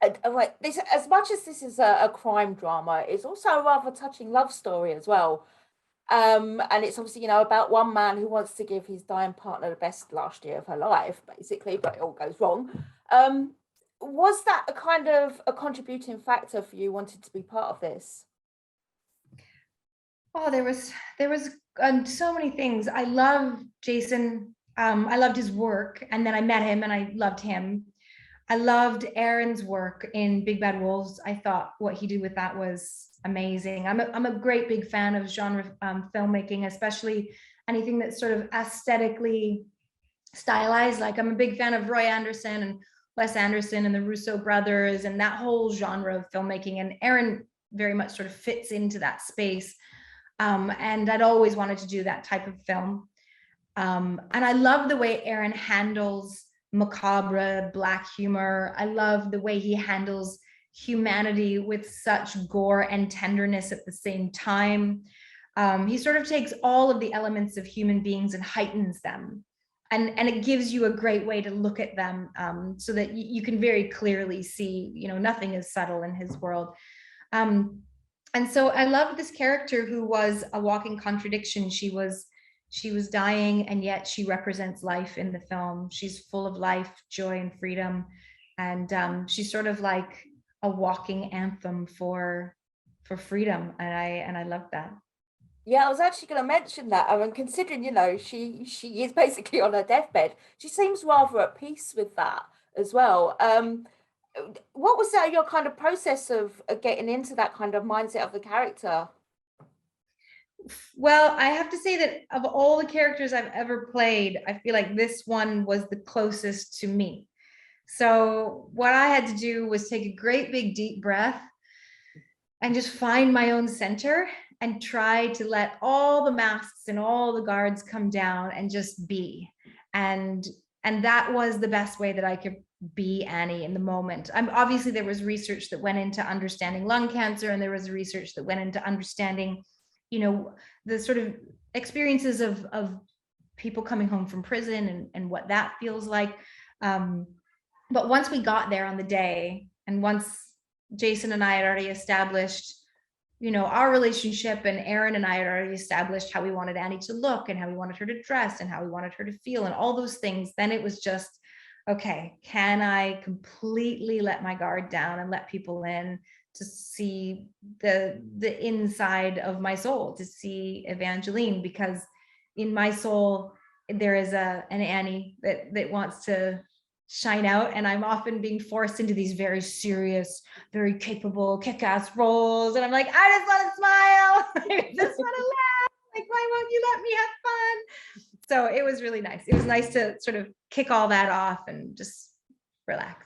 Like this, as much as this is a crime drama, it's also a rather touching love story as well. And it's obviously, about one man who wants to give his dying partner the best last year of her life, basically, but it all goes wrong. Was that a kind of a contributing factor for you wanting to be part of this? Oh, there was so many things. I love Jason. I loved his work, and then I met him, and I loved him. I loved Aaron's work in Big Bad Wolves. I thought what he did with that was amazing. I'm a great big fan of genre filmmaking, especially anything that's sort of aesthetically stylized. Like I'm a big fan of Roy Anderson and Wes Anderson and the Russo brothers and that whole genre of filmmaking. And Aaron very much sort of fits into that space. And I'd always wanted to do that type of film. And I love the way Aaron handles macabre black humor. I love the way he handles humanity with such gore and tenderness at the same time. He sort of takes all of the elements of human beings and heightens them. And it gives you a great way to look at them, so that you can very clearly see, nothing is subtle in his world. And so I love this character who was a walking contradiction. She was dying, and yet she represents life in the film. She's full of life, joy, and freedom. And she's sort of like a walking anthem for freedom. And I love that. Yeah, I was actually going to mention that. I mean, considering, she is basically on her deathbed, she seems rather at peace with that as well. What was that your kind of process of getting into that kind of mindset of the character? Well, I have to say that of all the characters I've ever played, I feel like this one was the closest to me. So what I had to do was take a great big deep breath and just find my own center and try to let all the masks and all the guards come down and just be. And that was the best way that I could be Annie in the moment. Obviously there was research that went into understanding lung cancer, and there was research that went into understanding, the sort of experiences of people coming home from prison and what that feels like. But once we got there on the day, and once Jason and I had already established, our relationship, and Aaron and I had already established how we wanted Annie to look and how we wanted her to dress and how we wanted her to feel and all those things, then it was just, okay, can I completely let my guard down and let people in to see the inside of my soul, to see Evangeline? Because in my soul, there is an Annie that wants to shine out, and I'm often being forced into these very serious, very capable, kick-ass roles, and I'm like, I just want to smile, I just want to laugh, like, why won't you let me have fun? So it was really nice. It was nice to sort of kick all that off and just relax.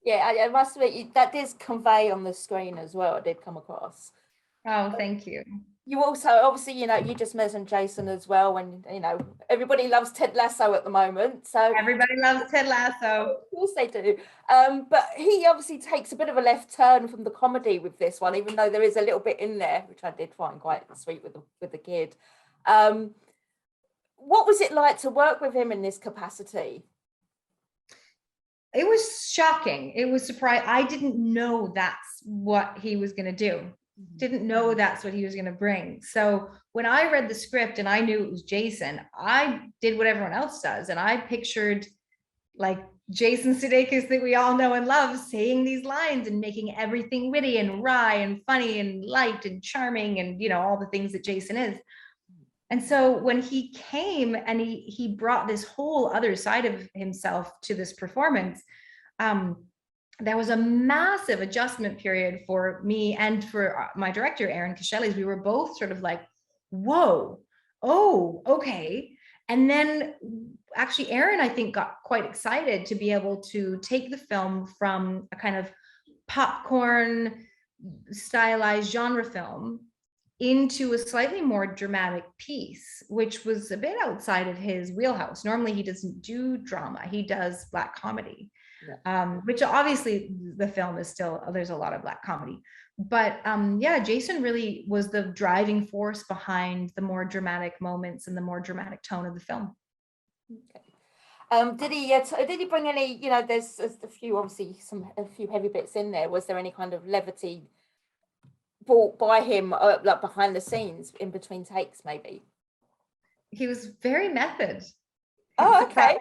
Yeah, I must admit, that did convey on the screen as well. It did come across. Oh, thank you. You also, obviously, you just mentioned Jason as well, and everybody loves Ted Lasso at the moment. So everybody loves Ted Lasso. Of course they do. But he obviously takes a bit of a left turn from the comedy with this one, even though there is a little bit in there, which I did find quite sweet with the kid. What was it like to work with him in this capacity? It was shocking. It was surprising. I didn't know that's what he was going to do. Didn't know that's what he was going to bring. So when I read the script and I knew it was Jason, I did what everyone else does. And I pictured like Jason Sudeikis that we all know and love saying these lines and making everything witty and wry and funny and light and charming and, all the things that Jason is. And so when he came and he brought this whole other side of himself to this performance, there was a massive adjustment period for me and for my director, Aaron Cashellis. We were both sort of like, whoa, oh, okay. And then actually Aaron, I think, got quite excited to be able to take the film from a kind of popcorn stylized genre film into a slightly more dramatic piece, which was a bit outside of his wheelhouse. Normally he doesn't do drama, he does black comedy. Yeah. Which obviously the film is still, there's a lot of black comedy, but yeah, Jason really was the driving force behind the more dramatic moments and the more dramatic tone of the film. Okay. Did he bring any, there's a few, obviously a few heavy bits in there. Was there any kind of levity brought by him, like behind the scenes in between takes maybe? He was very method. Oh, okay.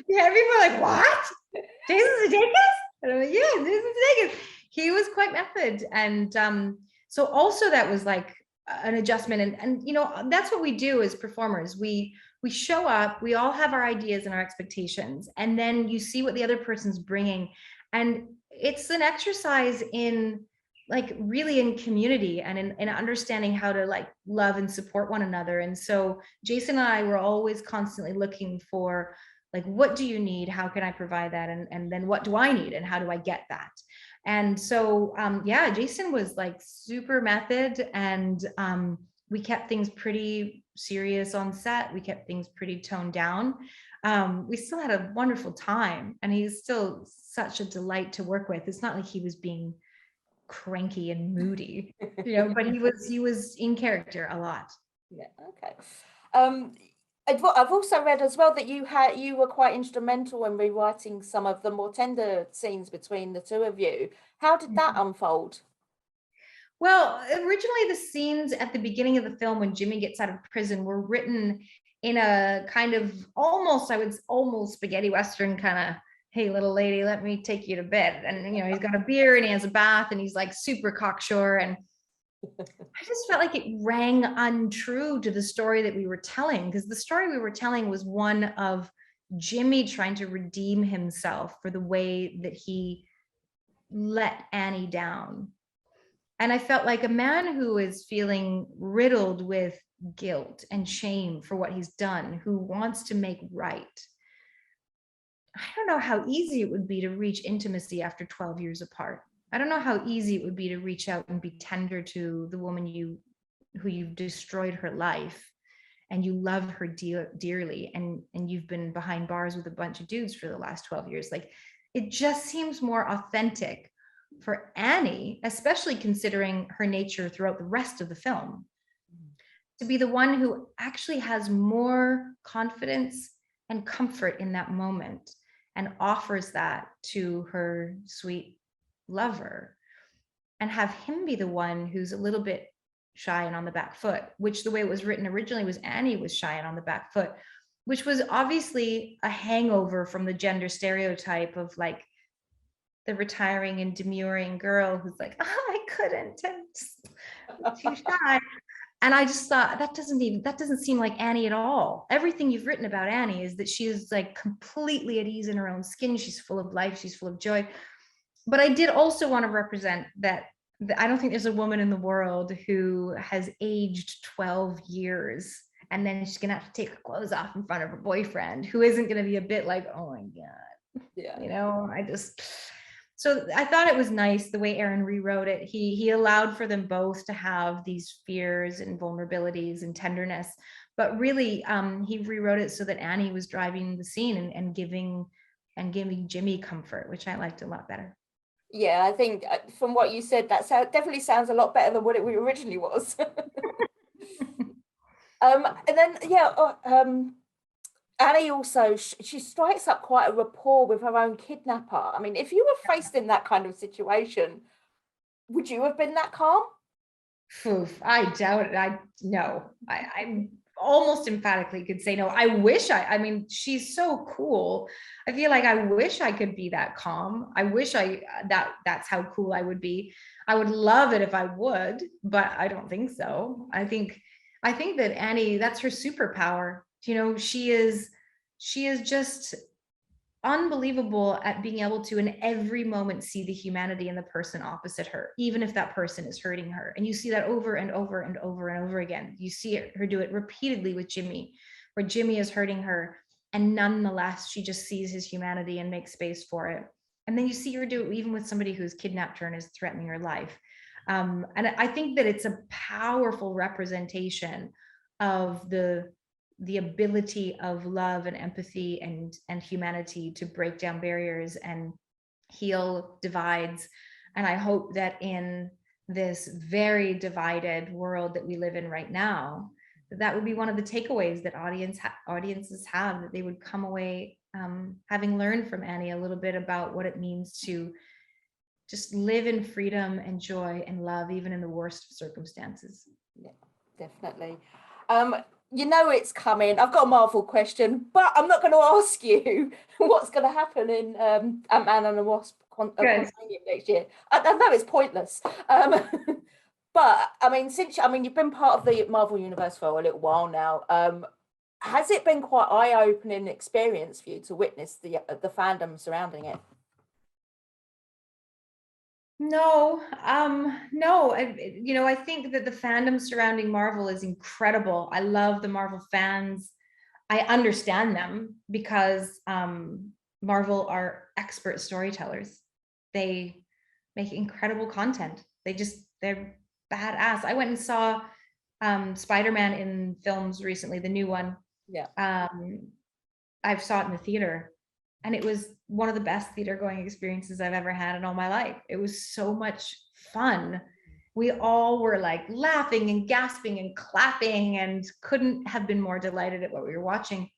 Yeah, people are like, what? Jason Sudeikis? And I'm like, yeah, Jason Sudeikis. He was quite method. And so also that was like an adjustment. And that's what we do as performers. We show up, we all have our ideas and our expectations, and then you see what the other person's bringing. And it's an exercise in like really in community and in understanding how to like love and support one another. And so Jason and I were always constantly looking for like, what do you need? How can I provide that? And then what do I need? And how do I get that? And so, yeah, Jason was like super method, and we kept things pretty serious on set. We kept things pretty toned down. We still had a wonderful time, and he's still such a delight to work with. It's not like he was being cranky and moody, but he was in character a lot. Yeah, okay. I've also read as well that you were quite instrumental in rewriting some of the more tender scenes between the two of you. How did that unfold? Well, originally the scenes at the beginning of the film when Jimmy gets out of prison were written in a kind of almost spaghetti western kind of, hey, little lady, let me take you to bed. And, he's got a beer and he has a bath and he's like super cocksure. And I just felt like it rang untrue to the story that we were telling, because the story we were telling was one of Jimmy trying to redeem himself for the way that he let Annie down. And I felt like a man who is feeling riddled with guilt and shame for what he's done, who wants to make right. I don't know how easy it would be to reach intimacy after 12 years apart. I don't know how easy it would be to reach out and be tender to the woman who you've destroyed her life, and you love her dearly, and you've been behind bars with a bunch of dudes for the last 12 years. Like, it just seems more authentic for Annie, especially considering her nature throughout the rest of the film, to be the one who actually has more confidence and comfort in that moment and offers that to her sweet lover, and have him be the one who's a little bit shy and on the back foot, which the way it was written originally was Annie was shy and on the back foot, which was obviously a hangover from the gender stereotype of like the retiring and demurring girl who's like, oh, I couldn't, I'm too shy. And I just thought that doesn't seem like Annie at all. Everything you've written about Annie is that she is like completely at ease in her own skin. She's full of life. She's full of joy. But I did also want to represent that I don't think there's a woman in the world who has aged 12 years and then she's going to have to take her clothes off in front of her boyfriend who isn't going to be a bit like, oh my God. Yeah. So I thought it was nice the way Aaron rewrote it. He allowed for them both to have these fears and vulnerabilities and tenderness, but really he rewrote it so that Annie was driving the scene and giving Jimmy comfort, which I liked a lot better. Yeah, I think from what you said, that definitely sounds a lot better than what it originally was. And then, Annie also, she strikes up quite a rapport with her own kidnapper. I mean, if you were faced in that kind of situation, would you have been that calm? Oof, I doubt it. I'm almost emphatically could say no. I wish I mean, she's so cool. I feel like I wish I could be that calm. I wish that's how cool I would be. I would love it if I would, but I don't think so. I think that Annie, that's her superpower. She is just unbelievable at being able to in every moment see the humanity in the person opposite her, even if that person is hurting her. And you see that over and over and over and over again. You see her do it repeatedly with Jimmy, where Jimmy is hurting her and nonetheless she just sees his humanity and makes space for it. And then you see her do it even with somebody who's kidnapped her and is threatening her life. And I think that it's a powerful representation of the ability of love and empathy and humanity to break down barriers and heal divides. And I hope that in this very divided world that we live in right now, that would be one of the takeaways that audiences have, that they would come away having learned from Annie a little bit about what it means to just live in freedom and joy and love, even in the worst of circumstances. Yeah, definitely. You know it's coming. I've got a Marvel question, but I'm not going to ask you what's going to happen in Antman and the Wasp Quantumanium next year. I know it's pointless. But I mean, you've been part of the Marvel universe for a little while now. Has it been quite eye-opening experience for you to witness the fandom surrounding it? No, no. I think that the fandom surrounding Marvel is incredible. I love the Marvel fans. I understand them because Marvel are expert storytellers. They make incredible content. They're badass. I went and saw Spider-Man in films recently, the new one. Yeah. I saw it in the theater, and it was one of the best theater going experiences I've ever had in all my life. It was so much fun. We all were like laughing and gasping and clapping and couldn't have been more delighted at what we were watching.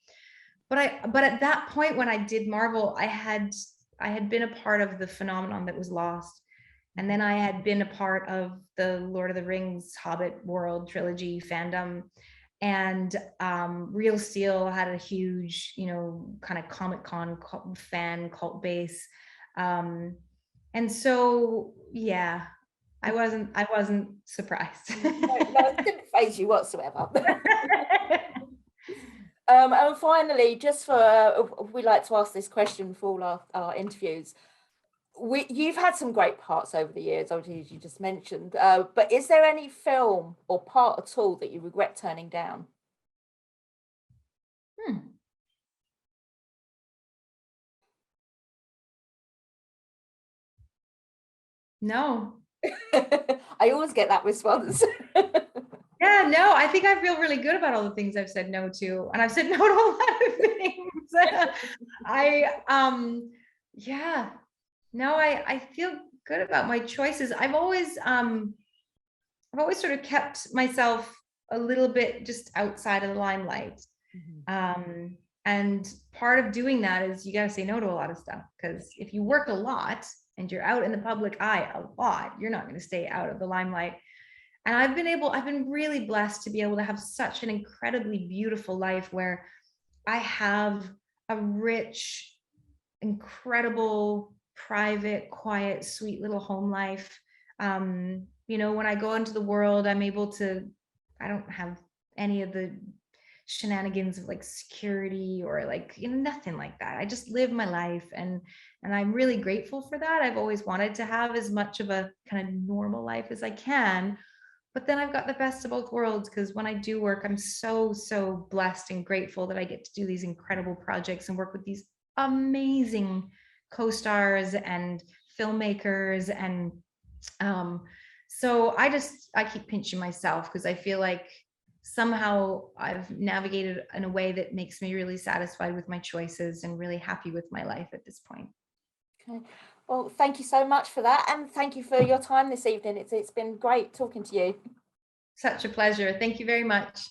But at that point when I did Marvel, I had been a part of the phenomenon that was lost. And then I had been a part of the Lord of the Rings Hobbit world trilogy fandom. And Real Steel had a huge, kind of Comic-Con fan cult base. And so, yeah, I wasn't surprised. No, it didn't faze you whatsoever. And finally, just for we like to ask this question for all our interviews. You've had some great parts over the years, obviously, as you just mentioned. But is there any film or part at all that you regret turning down? No. I always get that response. Yeah, no, I think I feel really good about all the things I've said no to, and I've said no to a lot of things. Yeah, no, I feel good about my choices. I've always sort of kept myself a little bit just outside of the limelight. And part of doing that is you got to say no to a lot of stuff, because if you work a lot and you're out in the public eye a lot, you're not going to stay out of the limelight. And I've been really blessed to be able to have such an incredibly beautiful life where I have a rich, incredible, private, quiet, sweet little home life. When I go into the world, I don't have any of the shenanigans of like security or like, nothing like that. I just live my life, and I'm really grateful for that. I've always wanted to have as much of a kind of normal life as I can. But then I've got the best of both worlds, because when I do work, I'm so, so blessed and grateful that I get to do these incredible projects and work with these amazing co-stars and filmmakers. And so I keep pinching myself, because I feel like somehow I've navigated in a way that makes me really satisfied with my choices and really happy with my life at this point. Okay. Well, thank you so much for that. And thank you for your time this evening. It's been great talking to you. Such a pleasure. Thank you very much.